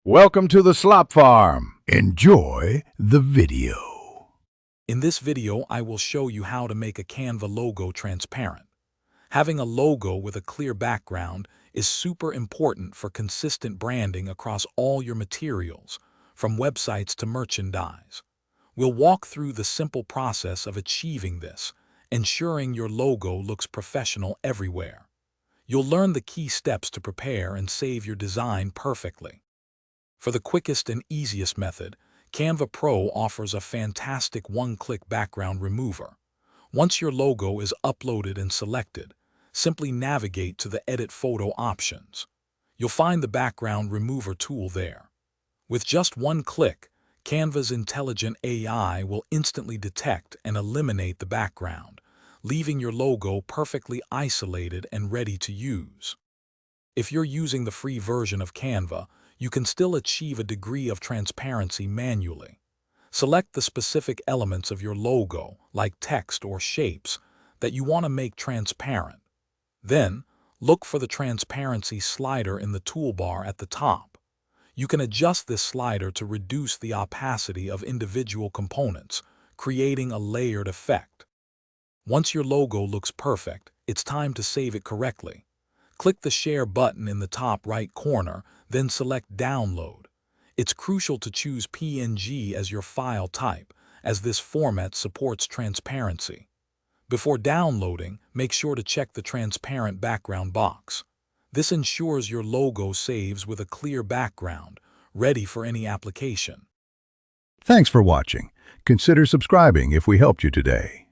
Welcome to the Slop Farm. Enjoy the video. In this video, I will show you how to make a Canva logo transparent. Having a logo with a clear background is super important for consistent branding across all your materials, from websites to merchandise. We'll walk through the simple process of achieving this, ensuring your logo looks professional everywhere. You'll learn the key steps to prepare and save your design perfectly. For the quickest and easiest method, Canva Pro offers a fantastic one-click background remover. Once your logo is uploaded and selected, simply navigate to the Edit Photo options. You'll find the background remover tool there. With just one click, Canva's intelligent AI will instantly detect and eliminate the background, leaving your logo perfectly isolated and ready to use. If you're using the free version of Canva, you can still achieve a degree of transparency manually. Select the specific elements of your logo, like text or shapes, that you want to make transparent. Then, look for the transparency slider in the toolbar at the top. You can adjust this slider to reduce the opacity of individual components, creating a layered effect. Once your logo looks perfect, it's time to save it correctly. Click the Share button in the top right corner, then select Download. It's crucial to choose PNG as your file type, as this format supports transparency. Before downloading, make sure to check the transparent background box. This ensures your logo saves with a clear background, ready for any application. Thanks for watching. Consider subscribing if we helped you today.